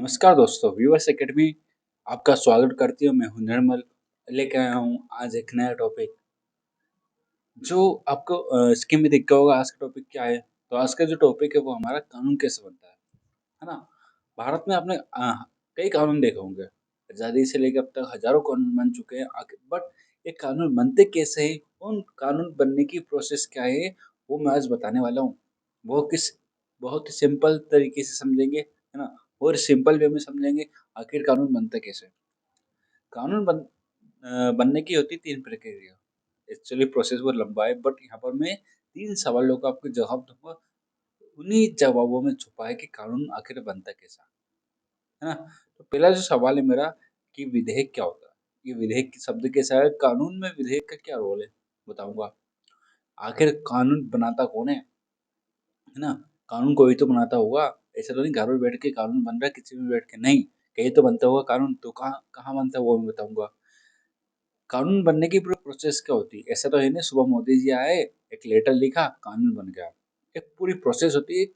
नमस्कार दोस्तों, viewers academy आपका स्वागत करती हूँ। मैं हूँ निर्मल, लेके आया हूँ आज एक नया टॉपिक जो आपको स्क्रीन में दिख गया होगा। आज का टॉपिक क्या है? तो आज का जो टॉपिक है वो हमारा कानून कैसे बनता है ना? भारत में आपने कई कानून देखे होंगे। आज़ादी से लेकर अब तक हजारों कानून बन चुके हैं। बट ये कानून बनते कैसे हैं? उन कानून बनने की प्रोसेस क्या है? वो मैं आज बताने वाला हूँ। वो किस बहुत ही सिंपल तरीके से समझेंगे, है ना? और सिंपल वे में समझेंगे आखिर कानून बनता कैसे है। कानून बनने की होती 3 प्रक्रिया। एक्चुअली प्रोसेस बहुत लंबा है, बट यहाँ पर मैं 3 सवालों का आपको जवाब दूँगा। उन्हीं जवाबों में छुपा है कि कानून आखिर बनता कैसा, है ना? तो पहला जो सवाल है मेरा कि विधेयक क्या होता है? ये विधेयक शब्द कैसा है? कानून में विधेयक का क्या रोल है? बताऊँगा। आखिर कानून बनाता कौन है ना? कानून कोई तो बनाता होगा। ऐसा तो नहीं घर में बैठ के कानून बन रहा है किसी में बैठ के, नहीं। कहीं तो बनता होगा कानून, तो कहाँ कहाँ बनता है वो मैं बताऊँगा। कानून बनने की पूरी प्रोसेस क्या होती है? ऐसा तो है नहीं सुबह मोदी जी आए, एक लेटर लिखा, कानून बन गया। एक पूरी प्रोसेस होती है,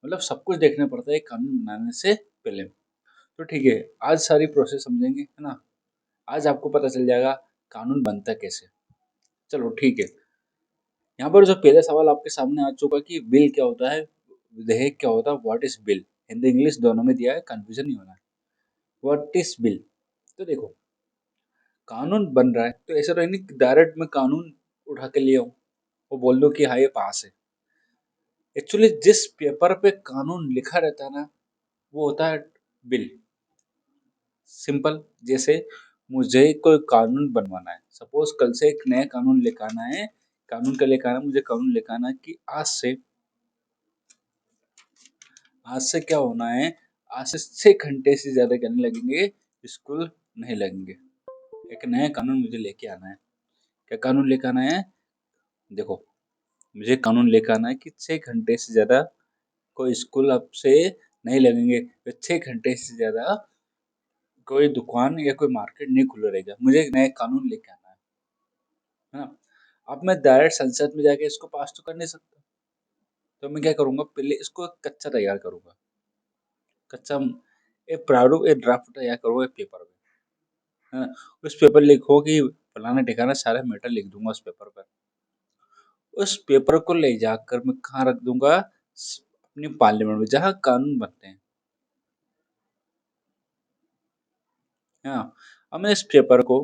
मतलब सब कुछ देखना पड़ता है कानून बनाने से पहले। तो ठीक है, आज सारी प्रोसेस समझेंगे, है ना? आज आपको पता चल जाएगा कानून बनता कैसे। चलो ठीक है। यहाँ पर जो पहला सवाल आपके सामने आ चुका कि बिल क्या होता है, विधेयक क्या होता है, what is bill? Hindi English दोनों में दिया है, कंफ्यूजन नहीं होना है। What is bill? तो देखो, कानून बन रहा है तो ऐसा तो है नहीं कि डायरेक्ट मैं कानून उठा के ले आऊं वो बोल दो कि हाँ ये पास है। एक्चुअली जिस पेपर पे कानून लिखा रहता है ना, वो होता है बिल। सिंपल, जैसे मुझे कोई कानून बनवाना है, सपोज कल से एक नया कानून लेकर आना है। कानून का लेकर आना, मुझे कानून लेकर आना है कि आज से क्या होना है। आज से 6 घंटे से ज्यादा कहने लगेंगे स्कूल नहीं लगेंगे। एक नया कानून मुझे लेके आना है। क्या कानून लेकर आना है? देखो, मुझे कानून लेकर आना है कि 6 घंटे से ज्यादा कोई स्कूल अब से नहीं लगेंगे। तो 6 घंटे से ज्यादा कोई दुकान या कोई मार्केट नहीं खुला रहेगा। मुझे एक नया कानून लेके आना है ना? अब मैं डायरेक्ट संसद में जाके इसको पास तो कर नहीं सकता। तो मैं क्या करूंगा, पहले इसको एक कच्चा तैयार करूंगा। कच्चा एक प्रारूप, एक ड्राफ्ट तैयार करूंगा एक पेपर में, है ना? उस पेपर लिखो कि फलाना ठिकाना सारे मैटर लिख दूंगा उस पेपर पर। उस पेपर को ले जाकर मैं कहाँ रख दूंगा? अपनी पार्लियामेंट में, जहाँ कानून बनते हैं। हाँ, अब मैंने इस पेपर को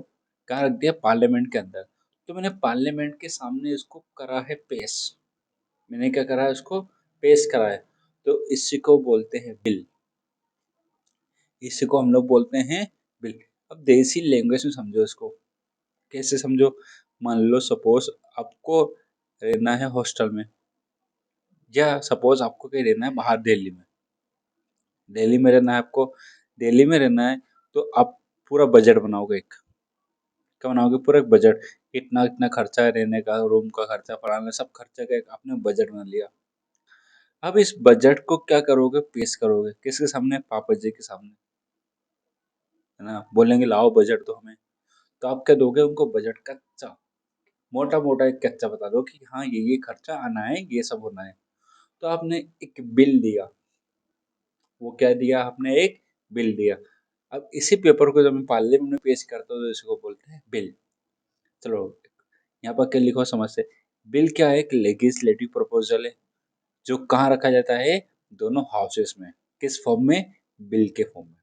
कहाँ रख दिया? पार्लियामेंट के अंदर। तो मैंने पार्लियामेंट के सामने इसको करा है पेश। मैंने क्या करा है? इसको पेश करा है। तो इसी को बोलते हैं बिल। इसी को हम लोग बोलते हैं बिल। अब देसी लैंग्वेज में समझो इसको। कैसे समझो? मान लो सपोज आपको रहना है हॉस्टल में, या सपोज आपको कहीं रहना है बाहर दिल्ली में। दिल्ली में रहना है आपको। दिल्ली में रहना है तो आप पूरा बजट बनाओगे। एक क्या बनाओगे? पूरा एक बजट। इतना इतना खर्चा है, रहने का, रूम का खर्चा, फलाना, सब खर्चा का एक आपने बजट बना लिया। अब इस बजट को क्या करोगे? पेश करोगे किसके सामने? पापा जी के सामने, है ना? बोलेंगे लाओ बजट दो हमें। तो आप क्या दोगे उनको? बजट कच्चा, मोटा मोटा एक कच्चा बता दो कि हाँ ये खर्चा आना है, ये सब होना है। तो आपने एक बिल दिया। वो क्या दिया आपने? एक बिल दिया। अब इसी पेपर को जब मैं पार्लियामेंट में पेश करता हूँ तो इसको बोलते हैं बिल। चलो, यहाँ पर क्या लिखो समझ से। बिल क्या है? एक लेजिस्लेटिव प्रपोजल है जो कहाँ रखा जाता है? दोनों हाउसेस में। किस फॉर्म में? बिल के फॉर्म में।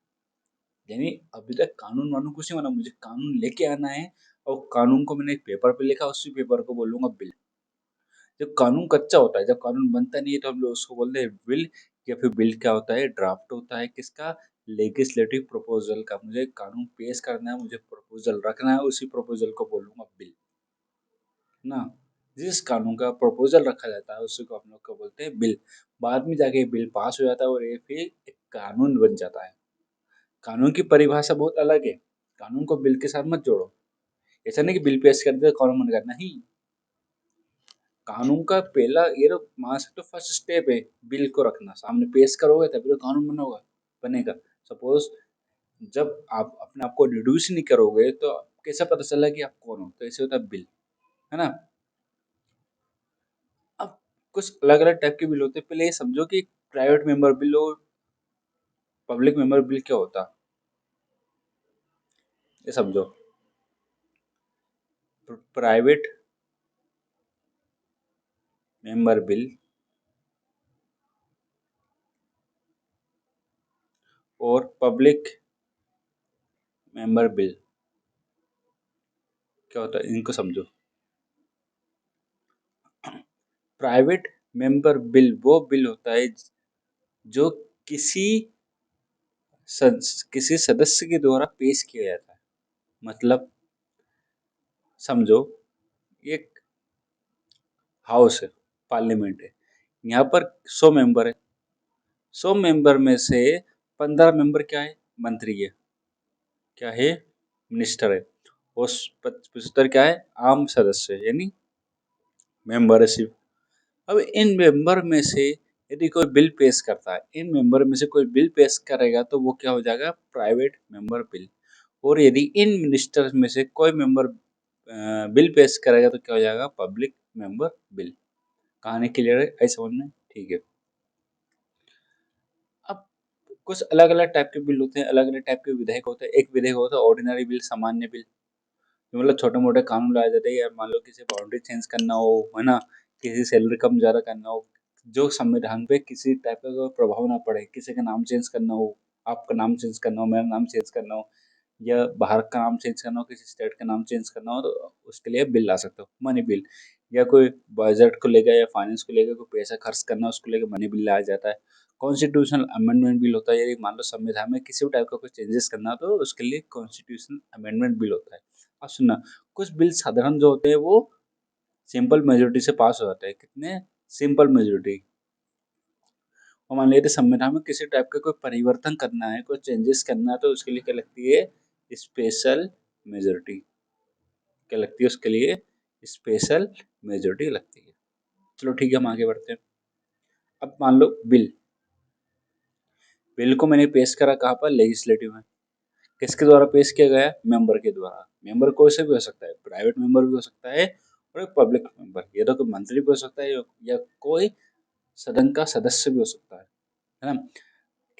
यानी अभी तक कानून वानून कुछ नहीं बना, मुझे कानून लेके आना है। और कानून को मैंने एक पेपर पे लिखा, उसी पेपर को बोलूंगा बिल। जब कानून कच्चा होता है, जब कानून बनता नहीं है, तो हम लोग उसको बोलते हैं बिल। या फिर बिल क्या होता है? ड्राफ्ट होता है किसका? लेजिस्लेटिव प्रपोजल का। मुझे कानून पेश करना है, मुझे प्रपोजल रखना है, उसी प्रपोजल को बोलूंगा बिल, ना? जिस कानून का प्रपोजल रखा जाता है उसी को हम लोग को बोलते हैं बिल। बाद में जाके बिल पास हो जाता है और ये फिर एक कानून बन जाता है। कानून की परिभाषा बहुत अलग है। कानून को बिल के साथ मत जोड़ो। ऐसा नहीं कि बिल पेश कर दिया कानून बन गया, नहीं। कानून का पहला ये तो मान सकते हो फर्स्ट स्टेप है, बिल को रखना सामने, पेश करोगे तभी तो कानून बनेगा। सपोज जब आप अपने आप को इंट्रोड्यूस नहीं करोगे तो कैसे पता चला कि आप कौन हो? तो ऐसे होता है बिल, है ना? अब कुछ अलग अलग टाइप के बिल होते हैं। पहले ये समझो कि प्राइवेट मेंबर बिल और पब्लिक मेंबर बिल क्या होता है ये समझो। प्राइवेट मेंबर बिल और पब्लिक मेंबर बिल क्या होता है इनको समझो। प्राइवेट मेंबर बिल वो बिल होता है जो किसी किसी सदस्य के द्वारा पेश किया जाता है। मतलब समझो एक हाउस है, पार्लियामेंट है, यहाँ पर 100 मेंबर है। 100 मेंबर में से 15 मेंबर क्या है, मंत्री है, क्या है, मिनिस्टर है, और 75 क्या है, आम सदस्य है, यानी मेंबर है सिर्फ। अब इन मेंबर में से यदि कोई बिल पेश करता है, इन मेंबर में से कोई बिल पेश करेगा तो वो क्या हो जाएगा, प्राइवेट मेंबर बिल। और यदि इन मिनिस्टर्स में से कोई मेंबर बिल पेश करेगा तो क्या हो जाएगा, पब्लिक मेंबर बिल। कहानी क्लियर है, आई समझ में, ठीक है। अब कुछ अलग अलग टाइप के बिल होते हैं, अलग अलग टाइप के विधेयक होते हैं। एक विधेयक होता है ऑर्डिनरी बिल, सामान्य बिल, जो मतलब छोटे मोटे कानून लाए जाते हैं, या मान लो किसी बाउंड्री चेंज करना हो, है ना, किसी सैलरी कम ज्यादा करना हो, जो संविधान पे किसी टाइप का कोई प्रभाव ना पड़े, किसी का नाम चेंज करना हो, आपका नाम चेंज करना हो, मेरा नाम चेंज करना हो, या बाहर का नाम चेंज करना हो, किसी स्टेट का नाम चेंज करना हो, तो उसके लिए बिल ला सकते हो, मनी बिल। या कोई बजट को लेकर या फाइनेंस को लेकर कोई पैसा खर्च करना है, उसको लेकर मनी बिल लाया जाता है। कॉन्स्टिट्यूशनल अमेंडमेंट बिल होता है, यदि मान लो संविधान में किसी भी टाइप का कोई चेंजेस करना हो तो उसके लिए कॉन्स्टिट्यूशनल अमेंडमेंट बिल होता है। अब सुनना, कुछ बिल साधारण जो होते हैं वो सिंपल मेजोरिटी से पास हो जाते हैं। कितने, सिंपल मेजोरिटी। और मान लीजिए संविधान में किसी टाइप का कोई परिवर्तन करना है, कोई चेंजेस करना है, तो उसके लिए क्या लगती है, स्पेशल मेजोरिटी। क्या लगती है उसके लिए, स्पेशल मेजोरिटी लगती है। चलो ठीक है, हम आगे बढ़ते हैं। अब मान लो बिल, बिल को मैंने पेश करा कहाँ पर, लेजिस्लेटिव में। किसके द्वारा पेश किया गया, मेंबर के द्वारा। मेंबर कोई से भी हो सकता है, प्राइवेट मेंबर भी हो सकता है और एक पब्लिक मेंबर, या तो कोई मंत्री भी हो सकता है या कोई सदन का सदस्य भी हो सकता है ना।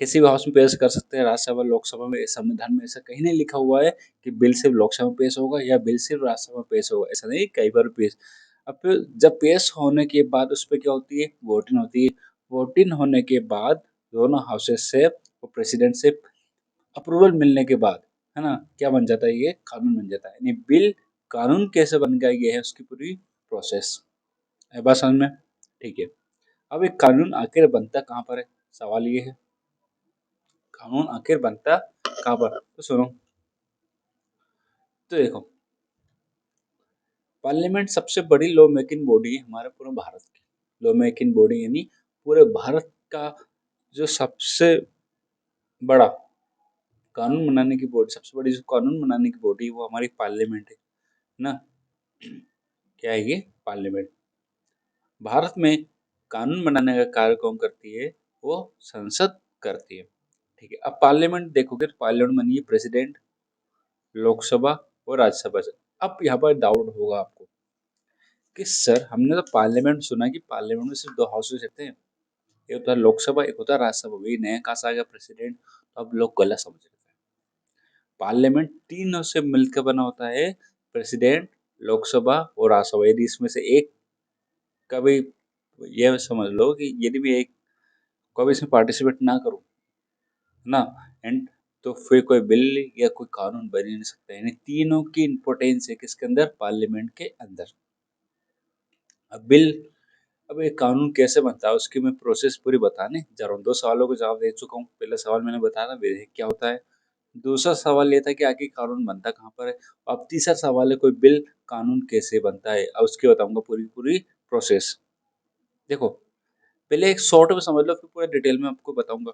किसी भी हाउस में पेश कर सकते हैं, राज्यसभा लोकसभा में। संविधान में ऐसा कहीं नहीं लिखा हुआ है कि बिल सिर्फ लोकसभा में पेश होगा या बिल सिर्फ राज्यसभा में पेश होगा, ऐसा नहीं, कई बार पेश। अब फिर जब पेश होने के बाद उस पर क्या होती है, वोटिंग होती है। वोटिंग होने के बाद दोनों हाउसेस से और प्रेसिडेंट से अप्रूवल मिलने के बाद, है ना, क्या बन जाता है, ये कानून बन जाता है। यानी बिल कानून कैसे बन गया, ये है उसकी पूरी प्रोसेस। है बात समझ में, ठीक है। अब एक कानून आखिर बनता कहाँ पर है, सवाल ये है, कानून आखिर बनता कहाँ पर, तो सुनो। तो देखो, पार्लियामेंट सबसे बड़ी लॉ मेकिंग बॉडी है हमारे पूरे भारत की। लॉ मेकिंग बॉडी यानी पूरे भारत का जो सबसे बड़ा कानून बनाने की बॉडी, सबसे बड़ी जो कानून बनाने की बॉडी है वो हमारी पार्लियामेंट है ना। क्या है ये, पार्लियामेंट। भारत में कानून बनाने का कार्य कौन करती है, वो संसद करती है, ठीक है। अब पार्लियामेंट देखोगे तो पार्लियामेंट बनी है प्रेसिडेंट, लोकसभा और राज्यसभा से। अब यहाँ पर डाउट होगा आपको कि सर हमने तो पार्लियामेंट सुना कि पार्लियामेंट में सिर्फ दो हाउसेस रहते हैं, एक होता है लोकसभा, एक होता है राज्यसभा, वही नया कहाँ से आ गया प्रेसिडेंट। तो अब लोग गलत समझ रहे हैं। पार्लियामेंट तीनों से मिलकर बना होता है, प्रेसिडेंट, लोकसभा और राज्यसभा। यदि इसमें से एक का भी, ये समझ लो कि यदि भी एक कभी इसमें पार्टिसिपेट ना करूं, है ना, एंड तो फिर कोई बिल या कोई कानून बन ही नहीं सकता। यानी तीनों की इम्पोर्टेंस है किसके अंदर, पार्लियामेंट के अंदर। अब बिल, अब एक कानून कैसे बनता है उसकी मैं प्रोसेस पूरी बताने जा रहा हूँ। दो सवालों को जवाब दे चुका हूँ। पहला सवाल मैंने बताया था विधेयक क्या होता है, दूसरा सवाल ये था कि आखिर कानून बनता कहाँ पर है, अब तीसरा सवाल है कोई बिल कानून कैसे बनता है। अब उसकी बताऊंगा पूरी पूरी प्रोसेस। देखो, पहले एक शॉर्ट में समझ लो, फिर पूरे डिटेल में आपको बताऊंगा।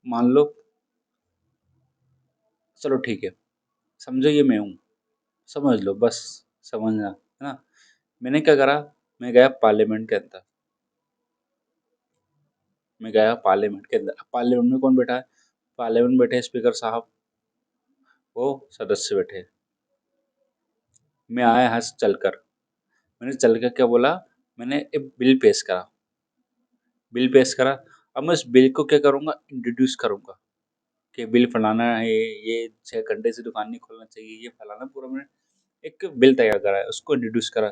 मान लो, चलो ठीक है, समझो ये मैं हूँ, समझ लो बस, समझना है ना। मैंने क्या करा, मैं गया पार्लियामेंट के अंदर, मैं गया पार्लियामेंट के अंदर। पार्लियामेंट में कौन बैठा है, पार्लियामेंट में बैठे स्पीकर साहब, वो सदस्य बैठे। मैं आया यहाँ से चलकर, मैंने चल कर क्या बोला, मैंने एक बिल पेश करा, बिल पेश करा। अब मैं उस बिल को क्या करूँगा, इंट्रोड्यूस करूँगा, कि बिल फलाना है, ये 6 घंटे से दुकान नहीं खोलना चाहिए, ये फलाना पूरा मैंने एक बिल तैयार करा है, उसको इंट्रोड्यूस करा।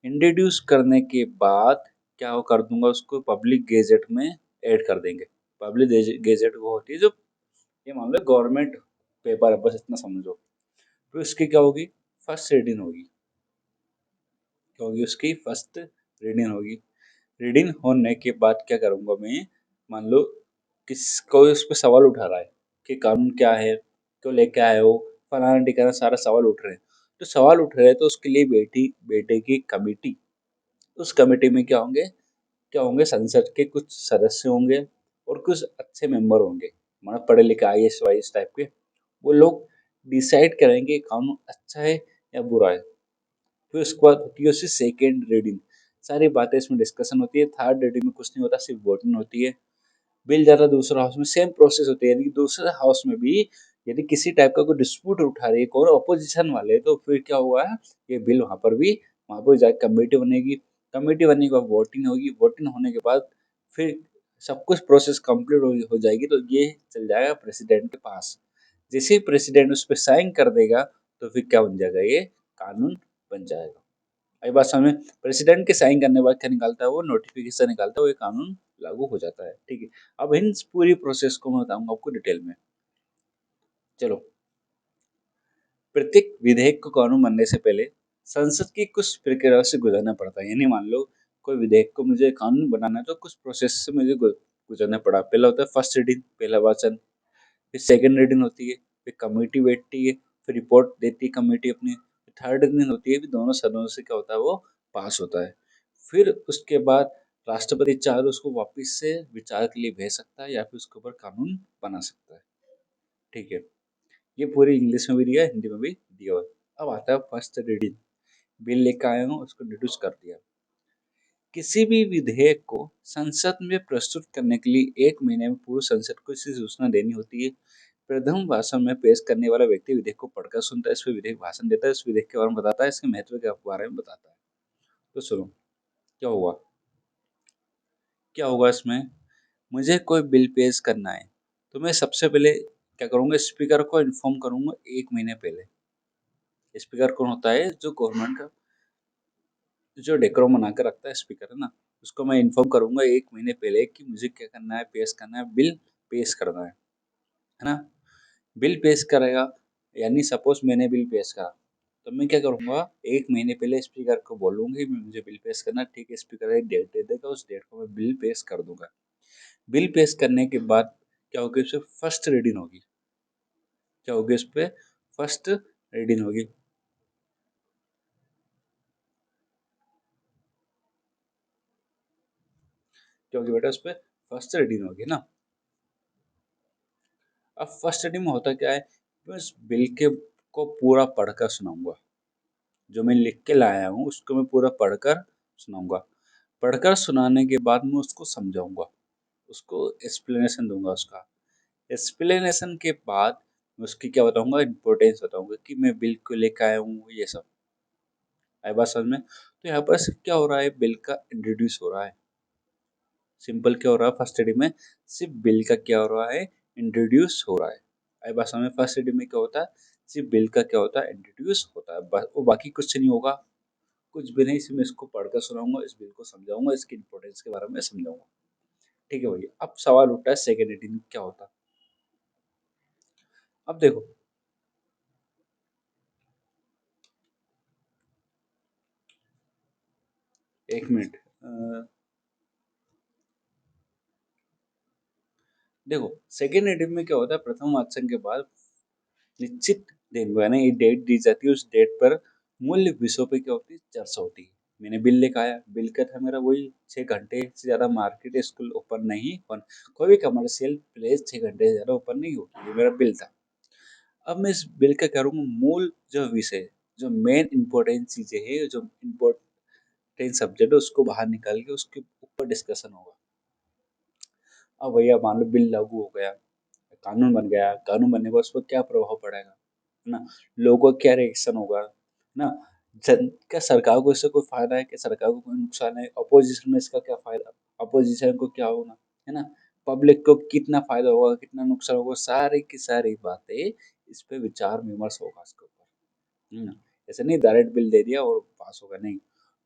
इंट्रोड्यूस करने के बाद क्या वो कर दूंगा, उसको पब्लिक गेजेट में ऐड कर देंगे। पब्लिक गेजेट वो होती है जो, ये मान लो गवर्नमेंट पेपर है, बस इतना समझो। तो इसकी क्या होगी, फर्स्ट रीडिंग होगी। क्या होगी उसकी फर्स्ट रीडिंग होगी। रीडिंग होने के बाद क्या करूंगा मैं, मान लो किस कोई उस पर सवाल उठा रहा है कि कानून क्या है, क्यों लेके आए हो, फलाना ढिकाना सारा सवाल उठ रहे हैं। तो सवाल उठ रहे हैं तो उसके लिए बैठेगी कमेटी। उस कमेटी में क्या होंगे संसद के कुछ सदस्य होंगे और कुछ अच्छे मेंबर होंगे, मतलब पढ़े लिखे आईएएस वाईएएस टाइप के। वो लोग डिसाइड करेंगे कानून अच्छा है या बुरा है। फिर उसके बाद होती है उसकी सेकेंड रीडिंग। सारी बातें इसमें डिस्कशन होती है। थर्ड रीडिंग में कुछ नहीं होता, सिर्फ वोटिंग होती है। बिल जाता है दूसरा हाउस में, सेम प्रोसेस होती है। यदि दूसरे हाउस में भी यदि किसी टाइप का कोई डिस्प्यूट उठा रही है कोई अपोजिशन वाले, तो फिर क्या हुआ है, ये बिल वहां पर जाकर कमेटी बनेगी। कमेटी बनने के बाद वोटिंग होगी। वोटिंग होने के बाद फिर सब कुछ प्रोसेस कंप्लीट हो जाएगी, तो ये चल जाएगा प्रेसिडेंट के पास। जैसे ही प्रेसिडेंट उस पर साइन कर देगा, तो फिर क्या बन जाएगा, ये कानून बन जाएगा। आई बात समझ में? प्रेसिडेंट के साइन करने के बाद क्या निकालता है, वो नोटिफिकेशन निकालता है, वो ये कानून लागू हो जाता है। ठीक है। अब इन पूरी प्रोसेस को मैं बताऊंगा आपको डिटेल में। चलो, प्रत्येक विधेयक को कानून बनने से पहले संसद की कुछ प्रक्रिया से गुजरना पड़ता है। यानी मान लो कोई विधेयक को मुझे कानून बनाना है, तो कुछ प्रोसेस से मुझे गुजरना पड़ा। पहला होता है फर्स्ट रीडिंग, पहला वाचन। फिर सेकंड रीडिंग होती है, फिर कमेटी बैठती है, फिर रिपोर्ट देती है कमेटी अपनी। थर्ड रीडिंग होती है, फिर दोनों सदनों से क्या होता है, वो पास होता है। फिर उसके बाद राष्ट्रपति चाहे तो उसको वापस से विचार के लिए भेज सकता है, या फिर उसके ऊपर कानून बना सकता है। ठीक है। ये पूरी इंग्लिश में भी दिया है, हिंदी में भी दिया हुआ है। अब आता है फर्स्ट रीडिंग। बिल लेकर आए हूँ, उसको इंट्रोड्यूस कर दिया। किसी भी विधेयक को संसद में प्रस्तुत करने के लिए 1 महीने में पूर्व संसद को इसकी सूचना देनी होती है। प्रथम भाषण में पेश करने वाला व्यक्ति विधेयक को पढ़कर सुनता है, इस पर विधेयक भाषण देता है, इस विधेयक के बारे में बताता है, इसके महत्व के बारे में बताता है। तो सुनो क्या हुआ, क्या होगा इसमें। मुझे कोई बिल पेश करना है, तो मैं सबसे पहले क्या करूंगा, स्पीकर को इन्फॉर्म करूंगा 1 महीने पहले। स्पीकर कौन होता है, जो गवर्नमेंट का जो डेकोरम बना के रखता है, स्पीकर है ना, उसको मैं इन्फॉर्म करूंगा 1 महीने पहले कि मुझे क्या करना है, पेश करना है, बिल पेश करना है ना। बिल पेश करेगा, यानी सपोज मैंने बिल पेश करा, तो मैं क्या करूंगा, 1 महीने पहले स्पीकर को बोलूंगी मैं मुझे बिल पेश करना है। ठीक है, स्पीकर एक डेट दे देगा, उस डेट को मैं बिल पेश कर दूंगा। बिल पेश करने के बाद क्या होगी, उससे फर्स्ट रीडिंग होगी। क्या होगी उस पर, फर्स्ट रीडिंग होगी। क्या होगी बेटा, उस पर फर्स्ट रीडिंग होगी ना। अब फर्स्ट रीडिंग में होता क्या है, मैं उस बिल के को पूरा पढ़कर सुनाऊंगा। जो मैं लिख के लाया हूँ उसको मैं पूरा पढ़कर सुनाऊंगा। पढ़कर सुनाने के बाद मैं उसको समझाऊंगा, उसको एक्सप्लेनेशन दूंगा। उसका एक्सप्लेनेशन के बाद मैं उसकी क्या बताऊंगा, इम्पोर्टेंस बताऊंगा कि मैं बिल को लेकर आया हूँ, ये सब। आई बात समझ में? तो यहाँ पर सिर्फ क्या हो रहा है, बिल का इंट्रोड्यूस हो रहा है। सिंपल क्या हो रहा है फर्स्ट रीडिंग में, सिर्फ बिल का क्या हो रहा है, इंट्रोड्यूस हो रहा है। आई बात समझ में? फर्स्ट रीडिंग में क्या होता है, सिर्फ बिल का क्या होता है, इंट्रोड्यूस होता है बस। वो बाकी कुछ नहीं होगा, कुछ भी नहीं, सिर्फ मैं इसको पढ़कर सुनाऊंगा, इस बिल को समझाऊंगा, इसकी इंपॉर्टेंस के बारे में समझाऊंगा। ठीक है भैया। अब सवाल उठता है सेकेंड रीडिंग में क्या होता है। अब देखो, 1 मिनट। देखो, सेकेंड रीडिंग में क्या होता है, प्रथम वाचन के बाद निश्चित दिन को, यानी एक डेट दी जाती है, उस डेट पर मूल्य विषयों पे क्या होती है, चर्चा होती है। मैंने बिल लेकर आया, बिल का था मेरा वही 6 घंटे से ज्यादा मार्केट स्कूल ओपन नहीं, कोई भी कमर्शियल प्लेस 6 घंटे से ज्यादा ओपन नहीं होती, ये मेरा बिल था। अब मैं इस बिल का करूँगा मूल जो विषय, जो मेन इम्पोर्टेंट चीजें हैं, जो इम्पोर्टेंट सब्जेक्ट है, उसको बाहर निकाल के उसके ऊपर डिस्कशन होगा। अब भैया मान लो बिल लागू हो गया, कानून बन गया, कानून बनने के बाद उस पर क्या प्रभाव पड़ेगा, है ना, लोगों का क्या रिएक्शन होगा, है ना, क्या सरकार को इससे कोई फायदा है, क्या सरकार को कोई नुकसान है, अपोजिशन में इसका क्या फायदा, अपोजिशन को क्या होना, है ना, पब्लिक को कितना फायदा होगा, कितना नुकसान होगा, सारी की सारी बातें इस पे विचार विमर्श होगा इसके ऊपर। ऐसे नहीं डायरेक्ट बिल दे दिया और पास होगा, नहीं,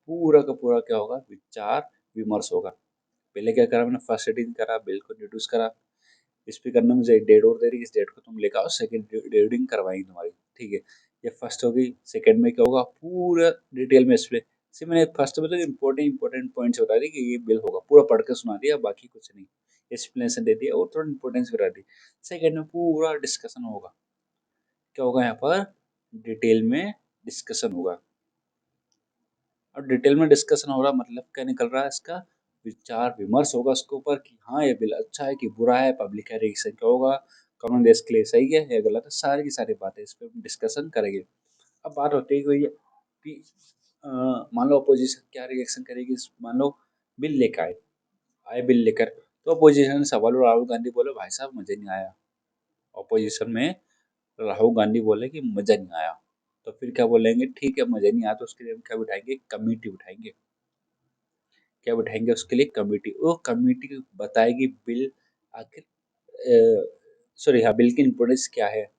पूरा का पूरा क्या होगा, विचार विमर्श होगा। पहले क्या करा मैंने, फर्स्ट रीडिंग करा, बिल को इंट्रोड्यूस करा, इस पे करने मुझे एक डेट और दे रही है, इस डेट को तुम लेकर आओ, सेकंड रीडिंग करवाएंगे तुम्हारी, ठीक है। ये फर्स्ट होगी। सेकंड में क्या होगा, पूरा डिटेल में एक्सप्लेन, से मैंने फर्स्ट में तो इंपॉर्टेंट पॉइंट्स बता दी कि ये बिल होगा, पूरा पढ़ के सुना दिया, बाकी कुछ नहीं, एक्सप्लेनेशन दे दिया और थोड़ा इंपॉर्टेंस बता दी। सेकंड में पूरा डिस्कशन होगा, क्या होगा यहाँ पर, डिटेल में डिस्कशन होगा। और डिटेल में डिस्कशन हो रहा मतलब क्या निकल रहा है इसका, विचार विमर्श होगा उसके ऊपर कि हाँ ये बिल अच्छा है कि बुरा है, पब्लिक का रिएक्शन क्या होगा, कानून देश के लिए सही है या गलत है, सारी की सारी बातें इस पे डिस्कशन करेंगे। अब बात होती है कि मान लो अपोजिशन क्या रिएक्शन करेगी, मान लो बिल लेकर आए, बिल लेकर, तो अपोजिशन सवाल, और राहुल गांधी बोले भाई साहब मुझे नहीं आया, अपोजिशन में राहुल गांधी बोले कि मजा नहीं आया, तो फिर क्या बोलेंगे, ठीक है मजा नहीं आया तो उसके लिए हम क्या बिठाएंगे, कमेटी बिठाएंगे। क्या बिठाएंगे उसके लिए, कमेटी, वो कमेटी बताएगी बिल आखिर, सॉरी हाँ, बिल की इम्पोर्टेंस क्या है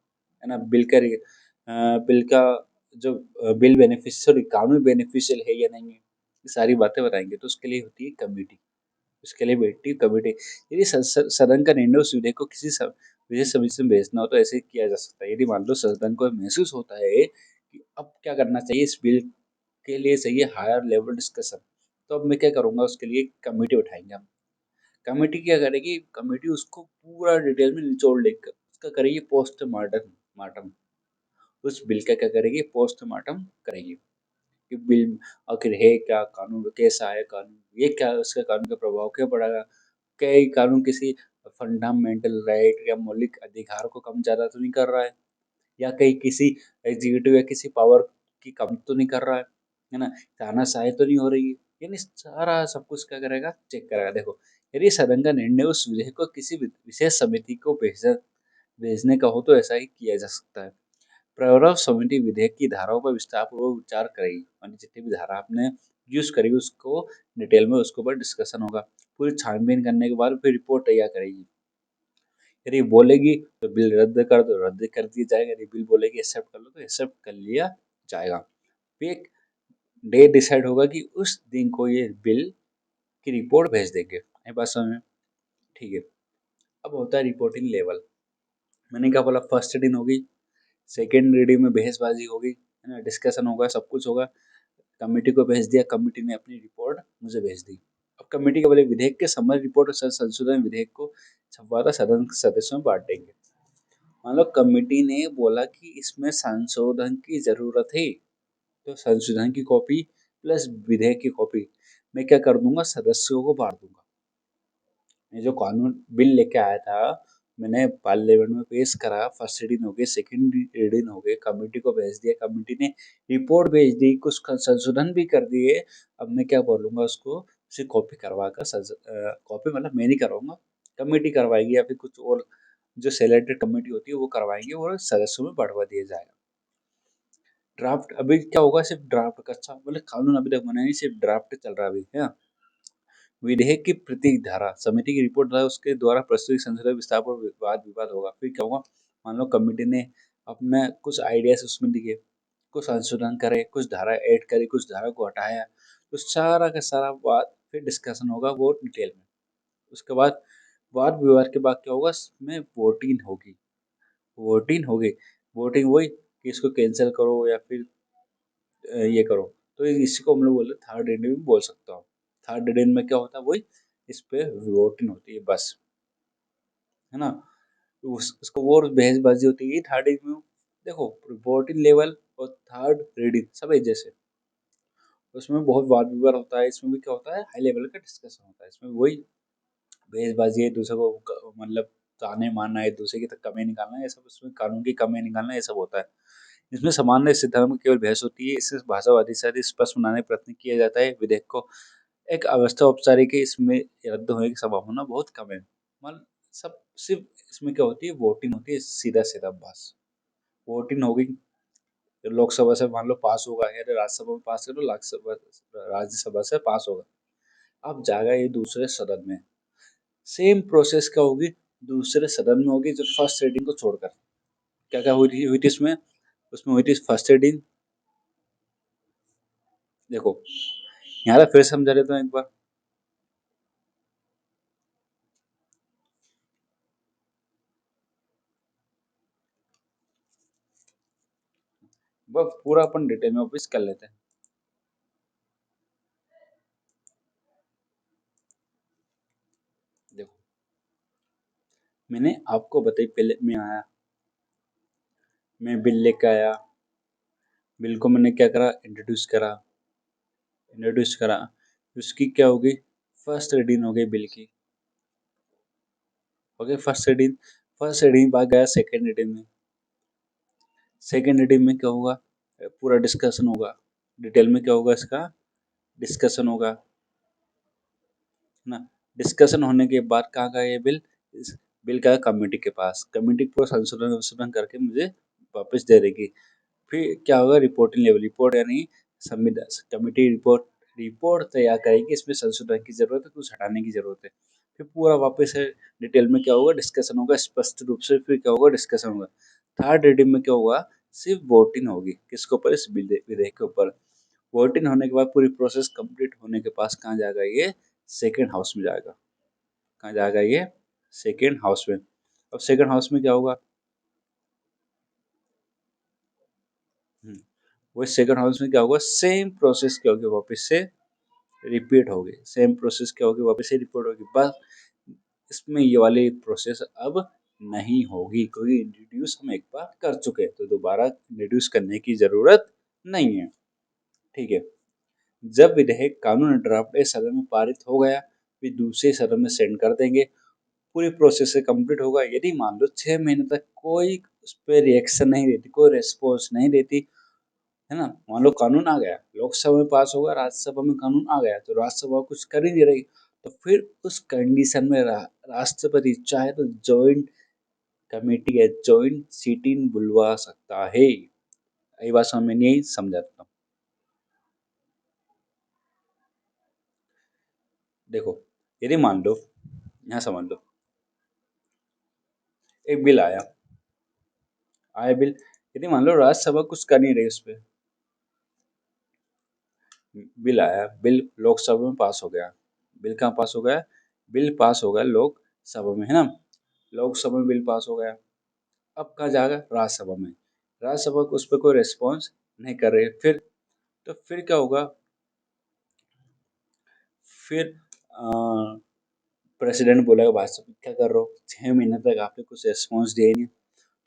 ना, बिल का जो बिल बेनिफिशियल, कानूनी बेनिफिशियल है या नहीं है, ये सारी बातें बताएंगे, तो उसके लिए होती है कमेटी, उसके लिए बैठती है कमेटी। यदि सदन का निर्णय उस विधेयक को किसी विशेष समिति में भेजना हो तो ऐसे किया जा सकता है। यदि मान लो सदन को महसूस होता है कि अब क्या करना चाहिए, इस बिल के लिए चाहिए हायर लेवल डिस्कशन, तो अब मैं क्या करूंगा, उसके लिए कमेटी उठाएंगे हम। कमेटी क्या करेगी, कमेटी उसको पूरा डिटेल में निचोड़ लेकर उसका करेगी पोस्टमार्टम, मार्टम, उस बिल का क्या करेगी, पोस्टमार्टम करेगी कि बिल आखिर है क्या, कानून कैसा है, कानून ये क्या, उसका कानून का प्रभाव क्या पड़ेगा, क्या ये कानून किसी फंडामेंटल राइट या मौलिक अधिकार को कम ज्यादा तो नहीं कर रहा है, या कहीं किसी एग्जीक्यूटिव या किसी पावर की कम तो नहीं कर रहा है ना, तानाशाही तो नहीं हो रही है, यानी सारा सब कुछ क्या करेगा, चेक करेगा। देखो, यदि सदन का निर्णय उस विधेयक को किसी विशेष समिति को भेजने का हो तो ऐसा ही किया जा सकता है। प्रवरा समिति विधेयक की धाराओं पर विस्तारपूर्वक विचार करेगी, यानी जितनी भी धारा आपने यूज करी उसको डिटेल में उसके ऊपर डिस्कशन होगा। पूरी छानबीन करने के बाद फिर रिपोर्ट तैयार करेगी। यदि बोलेगी तो बिल रद्द कर दो, रद्द कर दिया जाएगा, यदि बिल बोलेगी एक्सेप्ट कर लो तो एक्सेप्ट कर लिया जाएगा। फिर एक डे डिसाइड होगा कि उस दिन को ये बिल की रिपोर्ट भेज देंगे। ये बात समझ में, ठीक है। अब होता है रिपोर्टिंग लेवल। मैंने क्या बोला, फर्स्ट रीडिंग होगी, सेकेंड रीडिंग में बहसबाजी होगी, है ना, डिस्कशन होगा, सब कुछ होगा, कमेटी को भेज दिया, कमेटी ने अपनी रिपोर्ट मुझे भेज दी। अब कमेटी के बोले विधेयक के समग्र रिपोर्ट और संशोधन विधेयक को छपवाकर सदन के सदस्यों में बांट देंगे। मान लो कमेटी ने बोला कि इसमें संशोधन की जरूरत है, तो संशोधन की कॉपी प्लस विधेयक की कॉपी मैं क्या कर दूंगा, सदस्यों को बांट दूंगा। ये जो कानून बिल लेके आया था, मैंने पार्लियामेंट में पेश करा, फर्स्ट रीडिंग हो गई, सेकंड रीडिंग हो गई, कमेटी को भेज दिया, कमेटी ने रिपोर्ट भेज दी, कुछ संशोधन भी कर दिए। अब मैं क्या बोलूंगा उसको, उसे कॉपी करवा कर कॉपी मतलब मैं नहीं करवाऊंगा, कमेटी करवाएगी, या फिर कुछ और जो सिलेक्टेड कमेटी होती है वो करवाएंगे और सदस्यों में बढ़वा दिया जाएगा। ड्राफ्ट अभी क्या होगा, सिर्फ ड्राफ्ट का, अच्छा मतलब कानून अभी तक बना नहीं, सिर्फ ड्राफ्ट चल रहा है अभी, है। विधेयक की प्रत्येक धारा समिति की रिपोर्ट द्वारा उसके द्वारा प्रस्तुत संसदीय विस्तार पर वाद विवाद होगा। फिर क्या होगा, मान लो कमेटी ने अपने कुछ आइडियाज उसमें दिए, कुछ संशोधन करे, कुछ धारा ऐड करी, कुछ धारा को हटाया, तो सारा का सारा बात फिर डिस्कशन होगा वो डिटेल में। उसके बाद वाद विवाद के बाद क्या होगा, इसमें वोटिंग होगी, वोटिंग होगी, वोटिंग वही कि इसको कैंसिल करो या फिर ये करो। तो इसी को हम लोग बोलते थर्ड रीडिंग भी बोल सकता हूँ। थर्ड रीडिंग में क्या होता है, वही इस पे वोटिंग होती है बस, है ना। उसको वो बहसबाजी होती है थर्ड रीडिंग में। देखो, वोटिंग लेवल और थर्ड रीडिंग सब एक जैसे, उसमें बहुत वाद विवाद होता है, इसमें भी क्या होता है, हाई लेवल का डिस्कशन होता है, इसमें वही बहसबाजी, एक दूसरे को मतलब ताने मारना, एक दूसरे की तक कमी निकालना, ये सब उसमें कानून की कमी निकालना, ये सब होता है। इसमें सामान्य सिद्धांत में केवल बहस होती है, इससे भाषावादी से स्पष्ट बनाने का प्रयत्न किया जाता है। विधेयक को एक अवस्था औपचारिक है, इसमें रद्द होने की संभावना बहुत कम है। मान सब सिर्फ इसमें क्या होती है, वोटिंग होती है, सीधा सीधा बस वोटिंग होगी, लोकसभा से मान लो पास होगा या तो राज्यसभा में पास करो, राज्यसभा से पास होगा, अब जाएगा ये दूसरे सदन में, सेम प्रोसेस क्या होगी, दूसरे सदन में होगी जो फर्स्ट रीडिंग को छोड़कर। क्या क्या हुई थी उसमें, उसमें हुई थी फर्स्ट रीडिंग। देखो यहाँ पे फिर समझा देता हूँ एक बार। वह पूरा अपन डिटेल में वापस कर लेते हैं। देखो मैंने आपको बताई, पहले मैं आया, मैं बिल लेके आया, बिल को मैंने क्या करा, इंट्रोड्यूस करा। उसकी क्या होगी, फर्स्ट रीडिंग हो गई बिल की। हो गई फर्स्ट रीडिंग बाद गया सेकेंड रीडिंग में। सेकेंड रीडिंग में क्या होगा, पूरा डिस्कशन होगा, डिटेल में क्या होगा इसका, डिस्कशन होगा, है ना। डिस्कशन होने के बाद कहाँ का ये बिल, इस बिल का कमेटी के पास, कमेटी को संशोधन संशोधन करके मुझे वापस दे देगी। फिर क्या होगा, रिपोर्टिंग लेवल, रिपोर्ट यानी संविदा कमेटी रिपोर्ट, रिपोर्ट तैयार करेगी, इसमें संशोधन की जरूरत है, कुछ हटाने की जरूरत है। फिर पूरा वापस से डिटेल में क्या होगा, डिस्कशन होगा स्पष्ट रूप से। फिर क्या होगा, डिस्कशन होगा। थर्ड रीडिंग में क्या होगा, सिर्फ वोटिंग होगी, किसके ऊपर, इस विधेयक के ऊपर। वोटिंग होने के बाद पूरी प्रोसेस कंप्लीट होने के पास कहाँ जाएगा ये, सेकेंड हाउस में जाएगा। कहाँ जाएगा ये, सेकेंड हाउस में। अब सेकेंड हाउस में क्या होगा, वो सेकंड हाउस में क्या होगा, सेम प्रोसेस क्या होगी, वापस से रिपीट होगी। सेम प्रोसेस क्या होगी, वापस से रिपीट होगी। बस इसमें ये वाली प्रोसेस अब नहीं होगी, क्योंकि इंट्रोड्यूस हम एक बार कर चुके हैं, तो दोबारा इंट्रोड्यूस करने की जरूरत नहीं है। ठीक है। जब विधेयक कानून ड्राफ्ट एक सदन में पारित हो गया, फिर दूसरे सदन में सेंड कर देंगे। पूरी प्रोसेस से कंप्लीट होगा। यदि मान लो 6 महीने तक कोई उस पर रिएक्शन नहीं देती, कोई रेस्पॉन्स नहीं देती, है ना, मान लो कानून आ गया, लोकसभा में पास होगा, राज्यसभा में कानून आ गया, तो राज्यसभा कुछ कर ही नहीं रही, तो फिर उस कंडीशन में राष्ट्रपति चाहे तो जॉइंट कमेटी या जॉइंट सीटिंग बुलवा सकता है। ये बात समझ में नहीं समझाता हूँ। देखो यदि मान लो, यहाँ समझ लो, एक बिल आया, बिल, यदि मान लो राज्यसभा कुछ कर नहीं रही उस पर, बिल आया, बिल लोकसभा में पास हो गया। बिल कहाँ पास हो गया, बिल पास हो गया लोकसभा में, है ना। लोकसभा में बिल पास हो गया। अब कहाँ जाएगा, राज्यसभा में। राज्यसभा को उस पर कोई रिस्पॉन्स नहीं कर रही, फिर तो फिर क्या होगा, फिर प्रेसिडेंट बोलेगा भाजपा क्या कर रहे हो, 6 महीने तक आपने कुछ रिस्पॉन्स दिया ही नहीं।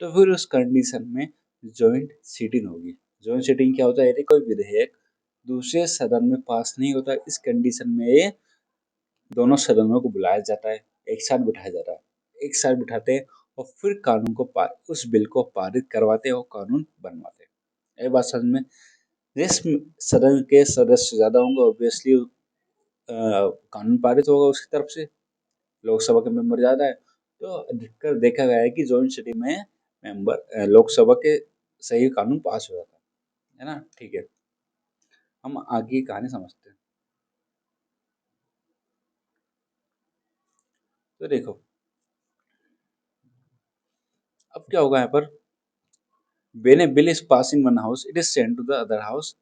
तो फिर उस कंडीशन में जॉइंट सीटिंग होगी। जॉइंट सीटिंग क्या होता है, यदि कोई विधेयक दूसरे सदन में पास नहीं होता, इस कंडीशन में दोनों सदनों को बुलाया जाता है, एक साथ बिठाया जाता है, एक साथ बिठाते हैं, और फिर कानून को उस बिल को पारित करवाते हैं और कानून बनवाते हैं। ये बात समझ में। जिस सदन के सदस्य ज्यादा होंगे, ऑब्वियसली कानून पारित होगा उसकी तरफ से। लोकसभा के मेंबर ज्यादा है, तो अधिकतर देखा गया है कि जॉइंट सिटी में लोकसभा के सही कानून पास हो जाता है ना। ठीक है, हम आगे की कहानी समझते हैं। तो देखो अब क्या होगा यहाँ पर, when a bill is passed in one house, it is sent to the other house,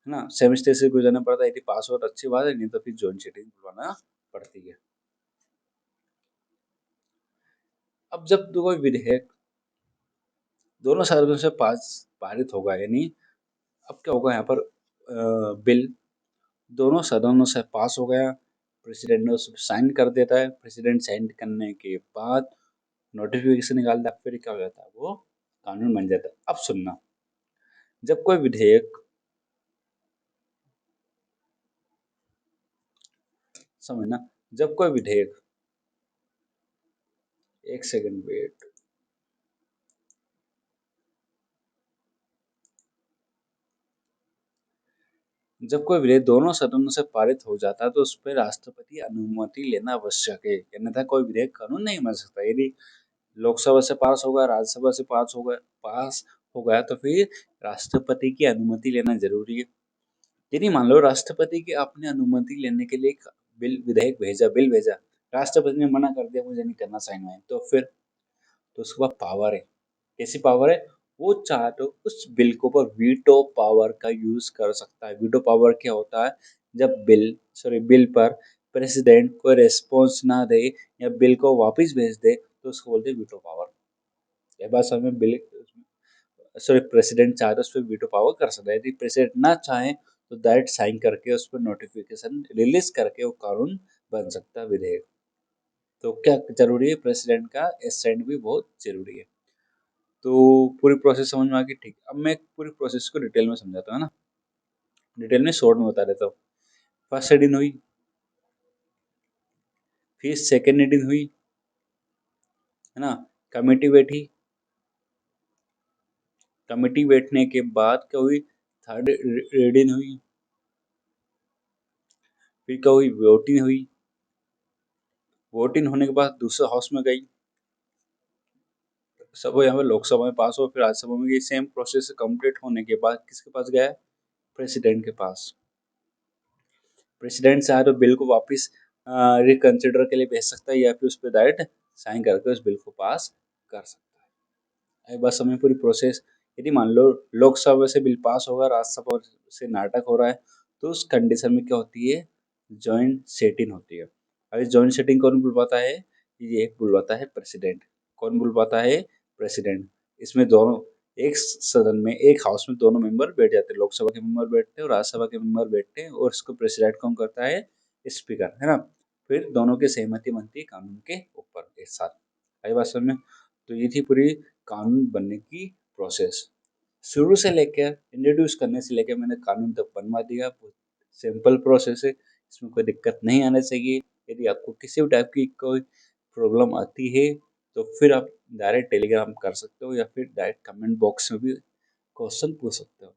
है ना। सेम स्टेज से गुजरना पड़ता है, यदि पास हो तो अच्छी बात है, नहीं तो फिर जॉइंट सिटिंग बुलवाना पड़ती है। अब जब कोई विधेयक दोनों सदनों से पास पारित होगा, यानी अब क्या होगा यहाँ पर, बिल दोनों सदनों से पास हो गया, प्रेसिडेंट ने उस साइन कर देता है, प्रेसिडेंट साइन करने के बाद नोटिफिकेशन निकालता है, फिर क्या हो जाता है, वो कानून बन जाता है। अब सुनना, जब कोई विधेयक, समझना, जब कोई विधेयक, एक सेकंड वेट, जब कोई विधेयक दोनों सदनों से पारित हो जाता है, तो उस पर राष्ट्रपति अनुमति लेना आवश्यक है, अन्यथा कोई विधेयक कानून नहीं बन सकता। यदि लोकसभा से पास होगा, राज्यसभा से पास हो गया, तो फिर राष्ट्रपति की अनुमति लेना जरूरी है। यदि मान लो राष्ट्रपति की आपने अनुमति लेने के लिए एक बिल भेजा, राष्ट्रपति ने मना कर दिया मुझे नहीं करना साइन वाइन, तो फिर तो उसके पास पावर है। कैसी पावर है? वो चाहे तो उस बिल के ऊपर वीटो पावर का यूज कर सकता है। वीटो पावर क्या होता है? जब बिल पर प्रेसिडेंट कोई रेस्पॉन्स ना दे या बिल को वापस भेज दे तो उसको बोलते हैं वीटो पावर। ये बात समझ में? बिल प्रेसिडेंट चाहे तो उस पर वीटो पावर कर सकता है। यदि प्रेसिडेंट ना चाहे तो डायरेक्ट साइन करके उस पर नोटिफिकेशन रिलीज करके वो कानून बन सकता है, विधेयक। तो क्या जरूरी है? प्रेसिडेंट का एसेंट भी बहुत जरूरी है। तो पूरी प्रोसेस समझ में आ गई? ठीक। अब मैं पूरी प्रोसेस को डिटेल में समझाता हूँ, है ना। डिटेल में शॉर्ट में बता देता हूँ। फर्स्ट रीडिंग हुई, फिर सेकेंड रीडिंग हुई, है ना। कमेटी बैठी, कमेटी बैठने के बाद क्या हुई? थर्ड रीडिंग हुई, फिर क्या हुई? वोटिंग हुई। वोटिंग होने के बाद दूसरे हाउस में गई, सब यहाँ पे लोकसभा में पास हो, फिर राज्यसभा में गई। सेम प्रोसेस कंप्लीट होने के बाद किसके पास गया? प्रेसिडेंट के पास। प्रेसिडेंट चाहे तो बिल को वापस रिकंसिडर के लिए भेज सकता है या फिर उस पर डायरेक्ट साइन करके उस बिल को पास कर सकता है। एक बार समय पूरी प्रोसेस। यदि मान लो लोकसभा से बिल पास होगा, राज्यसभा से नाटक हो रहा है, तो उस कंडीशन में क्या होती है? जॉइंट सेटिंग होती है। अभी जॉइंट सेटिंग कौन बुलवाता है? ये बुलवाता है प्रेसिडेंट। कौन बुलवाता है? प्रेसिडेंट। इसमें दोनों एक सदन में, एक हाउस में दोनों मेंबर बैठ जाते हैं। लोकसभा के मेंबर बैठते हैं और राज्यसभा के मेंबर बैठते हैं, और इसको प्रेसिडेंट कौन करता है? स्पीकर, है ना। फिर दोनों की सहमति बनती है कानून के ऊपर एक साथ। आई बात समझ में? तो ये थी पूरी कानून बनने की प्रोसेस। शुरू से लेकर इंट्रोड्यूस करने से लेकर मैंने कानून तक बनवा दिया। सिंपल प्रोसेस है, इसमें कोई दिक्कत नहीं आना चाहिए। यदि आपको किसी भी टाइप की कोई प्रॉब्लम आती है तो फिर आप डायरेक्ट टेलीग्राम कर सकते हो या फिर डायरेक्ट कमेंट बॉक्स में भी क्वेश्चन पूछ सकते हो।